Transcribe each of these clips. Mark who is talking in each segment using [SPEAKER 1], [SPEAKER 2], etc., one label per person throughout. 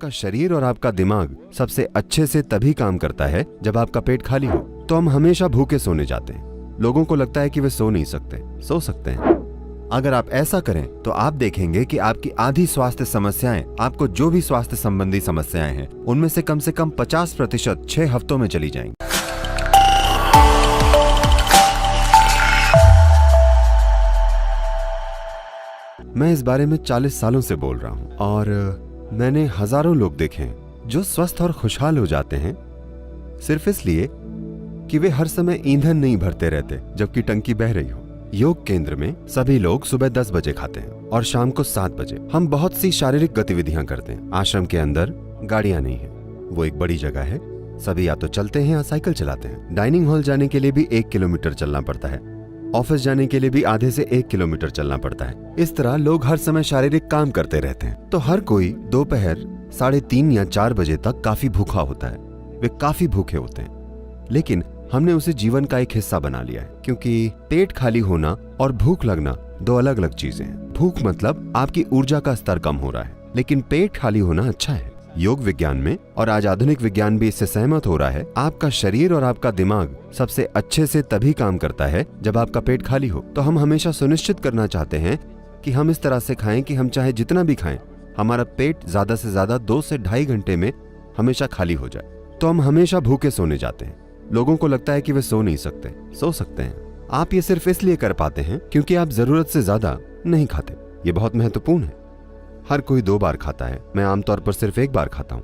[SPEAKER 1] आपका शरीर और आपका दिमाग सबसे अच्छे से तभी काम करता है जब आपका पेट खाली हो। तो हम हमेशा भूखे सोने जाते हैं। लोगों को लगता है कि वे सो नहीं सकते, सो सकते हैं। अगर आप ऐसा करें तो आप देखेंगे कि आपकी आधी स्वास्थ्य समस्याएं, आपको जो भी स्वास्थ्य संबंधी समस्याएं हैं, उनमें से कम 50% 6 हफ्तों में चली जाएंगी। मैं इस बारे में 40 सालों से बोल रहा हूं और मैंने हजारों लोग देखे हैं जो स्वस्थ और खुशहाल हो जाते हैं सिर्फ इसलिए कि वे हर समय ईंधन नहीं भरते रहते जबकि टंकी बह रही हो। योग केंद्र में सभी लोग सुबह 10 बजे खाते हैं और शाम को 7 बजे। हम बहुत सी शारीरिक गतिविधियां करते हैं। आश्रम के अंदर गाड़ियां नहीं है, वो एक बड़ी जगह है। सभी या तो चलते हैं या साइकिल चलाते हैं। डाइनिंग हॉल जाने के लिए भी 1 किलोमीटर चलना पड़ता है। ऑफिस जाने के लिए भी आधे से 1 किलोमीटर चलना पड़ता है। इस तरह लोग हर समय शारीरिक काम करते रहते हैं। तो हर कोई दोपहर 3:30 या 4 बजे तक काफी भूखा होता है। वे काफी भूखे होते हैं, लेकिन हमने उसे जीवन का एक हिस्सा बना लिया है, क्योंकि पेट खाली होना और भूख लगना 2 अलग अलग चीजें हैं। भूख मतलब आपकी ऊर्जा का स्तर कम हो रहा है, लेकिन पेट खाली होना अच्छा है। योग विज्ञान में और आज आधुनिक विज्ञान भी इससे सहमत हो रहा है, आपका शरीर और आपका दिमाग सबसे अच्छे से तभी काम करता है जब आपका पेट खाली हो। तो हम हमेशा सुनिश्चित करना चाहते हैं कि हम इस तरह से खाएं कि हम चाहे जितना भी खाएं, हमारा पेट ज्यादा से ज्यादा 2 से ढाई घंटे में हमेशा खाली हो जाए। तो हम हमेशा भूखे सोने जाते हैं। लोगों को लगता है कि वे सो नहीं सकते, सो सकते हैं। आप ये सिर्फ इसलिए कर पाते हैं क्योंकि आप जरूरत से ज्यादा नहीं खाते। ये बहुत महत्वपूर्ण है। हर कोई 2 बार खाता है, मैं आमतौर पर सिर्फ 1 बार खाता हूँ,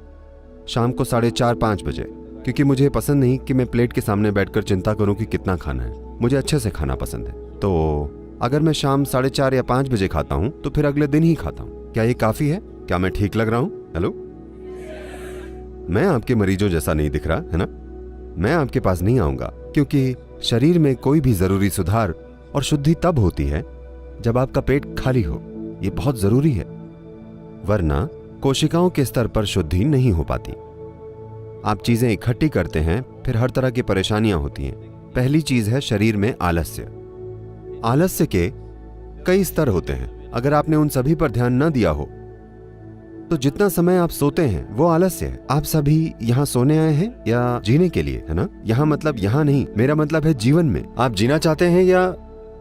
[SPEAKER 1] शाम को 4:30-5 बजे, क्योंकि मुझे पसंद नहीं कि मैं प्लेट के सामने बैठकर चिंता करूं कि कितना खाना है। मुझे अच्छे से खाना पसंद है। तो अगर मैं शाम 4:30 या 5 बजे खाता हूं तो फिर अगले दिन ही खाता हूं। क्या ये काफी है? क्या मैं ठीक लग रहा हूं? हेलो, मैं आपके मरीजों जैसा नहीं दिख रहा है ना? मैं आपके पास नहीं आऊंगा, क्योंकि शरीर में कोई भी जरूरी सुधार और शुद्धि तब होती है जब आपका पेट खाली हो। ये बहुत जरूरी है, वरना कोशिकाओं के स्तर पर शुद्धि नहीं हो पाती। आप चीजें इकट्ठी करते हैं, फिर हर तरह की परेशानियां होती हैं। पहली चीज है शरीर में आलस्य। आलस्य के कई स्तर होते हैं। अगर आपने उन सभी पर ध्यान न दिया हो तो जितना समय आप सोते हैं वो आलस्य है। आप सभी यहाँ सोने आए हैं या जीने के लिए, है ना? यहाँ मतलब यहाँ नहीं, मेरा मतलब है जीवन में। आप जीना चाहते हैं या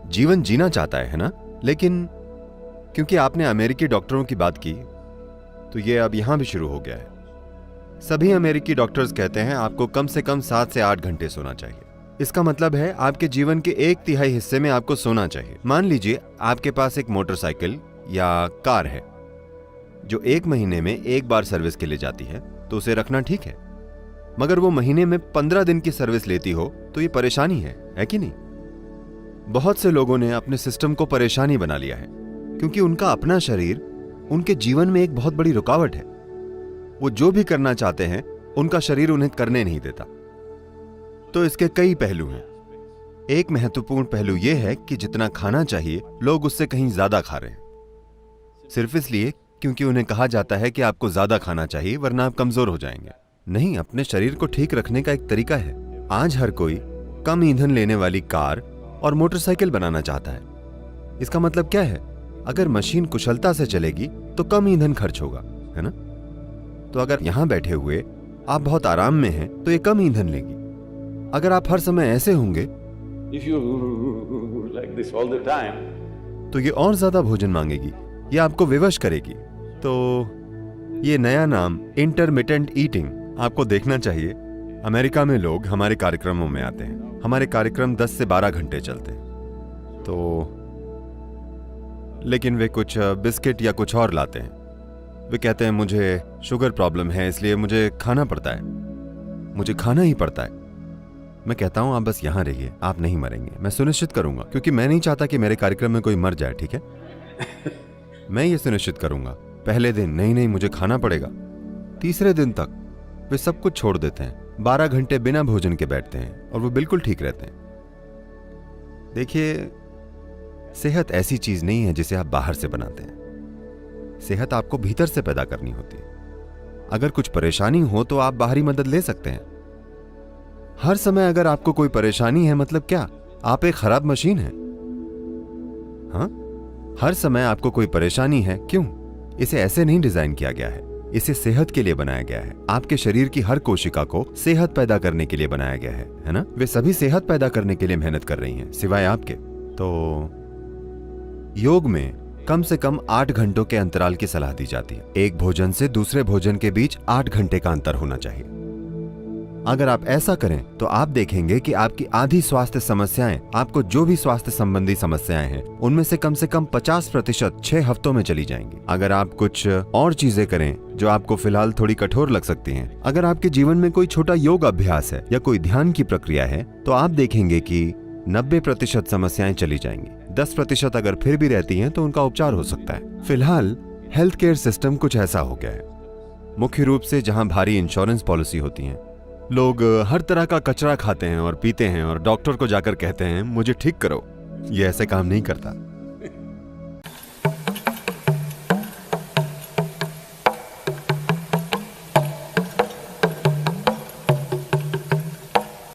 [SPEAKER 1] जीवन जीना चाहता है ना? लेकिन क्योंकि आपने अमेरिकी डॉक्टरों की बात की तो ये अब यहां भी शुरू हो गया है। सभी अमेरिकी डॉक्टर्स कहते हैं आपको कम से कम 7 से 8 घंटे सोना चाहिए। इसका मतलब है आपके जीवन के 1/3 हिस्से में आपको सोना चाहिए। मान लीजिए आपके पास एक मोटरसाइकिल या कार है जो 1 महीने में 1 बार सर्विस के लिए जाती है, तो उसे रखना ठीक है। मगर वो महीने में 15 दिन की सर्विस लेती हो तो ये परेशानी है कि नहीं? बहुत से लोगों ने अपने सिस्टम को परेशानी बना लिया है, क्योंकि उनका अपना शरीर उनके जीवन में एक बहुत बड़ी रुकावट है। वो जो भी करना चाहते हैं उनका शरीर उन्हें करने नहीं देता। तो इसके कई पहलू हैं। एक महत्वपूर्ण पहलू यह है कि जितना खाना चाहिए लोग उससे कहीं ज्यादा खा रहे हैं, सिर्फ इसलिए क्योंकि उन्हें कहा जाता है कि आपको ज्यादा खाना चाहिए वरना आप कमजोर हो जाएंगे। नहीं, अपने शरीर को ठीक रखने का एक तरीका है। आज हर कोई कम ईंधन लेने वाली कार और मोटरसाइकिल बनाना चाहता है। इसका मतलब क्या है? अगर मशीन कुशलता से चलेगी तो कम ईंधन खर्च होगा, है ना? तो अगर यहां बैठे हुए आप बहुत आराम में हैं तो ये कम ईंधन लेगी। अगर आप हर समय ऐसे होंगे
[SPEAKER 2] like this all the time,
[SPEAKER 1] तो ये और ज्यादा भोजन मांगेगी, ये आपको विवश करेगी। तो ये नया नाम इंटरमिटेंट ईटिंग आपको देखना चाहिए। अमेरिका में लोग हमारे कार्यक्रमों में आते हैं। हमारे कार्यक्रम 10 से 12 घंटे चलते हैं, तो लेकिन वे कुछ बिस्किट या कुछ और लाते हैं। वे कहते हैं मुझे शुगर प्रॉब्लम है इसलिए मुझे खाना पड़ता है, मुझे खाना ही पड़ता है। मैं कहता हूं आप बस यहां रहिए, आप नहीं मरेंगे, मैं सुनिश्चित करूंगा, क्योंकि मैं नहीं चाहता कि मेरे कार्यक्रम में कोई मर जाए, ठीक है? मैं ये सुनिश्चित करूंगा। पहले दिन नहीं मुझे खाना पड़ेगा। तीसरे दिन तक वे सब कुछ छोड़ देते हैं, 12 घंटे बिना भोजन के बैठते हैं और वो बिल्कुल ठीक रहते हैं। देखिए, सेहत ऐसी चीज नहीं है जिसे आप बाहर से बनाते हैं। सेहत आपको भीतर से पैदा करनी होती है। अगर कुछ परेशानी हो तो आप बाहरी मदद ले सकते हैं। हर समय अगर आपको कोई परेशानी है मतलब क्या? आप एक खराब मशीन हैं। हाँ, हर समय आपको कोई परेशानी है, क्यों? इसे ऐसे नहीं डिजाइन किया गया है। इसे सेहत के लिए बनाया गया है। आपके शरीर की हर कोशिका को सेहत पैदा करने के लिए बनाया गया है ना? वे सभी सेहत पैदा करने के लिए मेहनत कर रही हैं, सिवाय आपके। तो योग में कम से कम 8 घंटों के अंतराल की सलाह दी जाती है। एक भोजन से दूसरे भोजन के बीच 8 घंटे का अंतर होना चाहिए। अगर आप ऐसा करें तो आप देखेंगे कि आपकी आधी स्वास्थ्य समस्याएं, आपको जो भी स्वास्थ्य संबंधी समस्याएं हैं, उनमें से कम 50% 6 हफ्तों में चली जाएंगी। अगर आप कुछ और चीजें करें जो आपको फिलहाल थोड़ी कठोर लग सकती हैं, अगर आपके जीवन में कोई छोटा योग अभ्यास है या कोई ध्यान की प्रक्रिया है, तो आप देखेंगे कि 90% समस्याएं चली जाएंगी। 10% अगर फिर भी रहती हैं तो उनका उपचार हो सकता है। फिलहाल हेल्थ केयर सिस्टम कुछ ऐसा हो गया है। मुख्य रूप से जहां भारी इंश्योरेंस पॉलिसी होती हैं, लोग हर तरह का कचरा खाते हैं और पीते हैं और डॉक्टर को जाकर कहते हैं मुझे ठीक करो। ये ऐसे काम नहीं करता।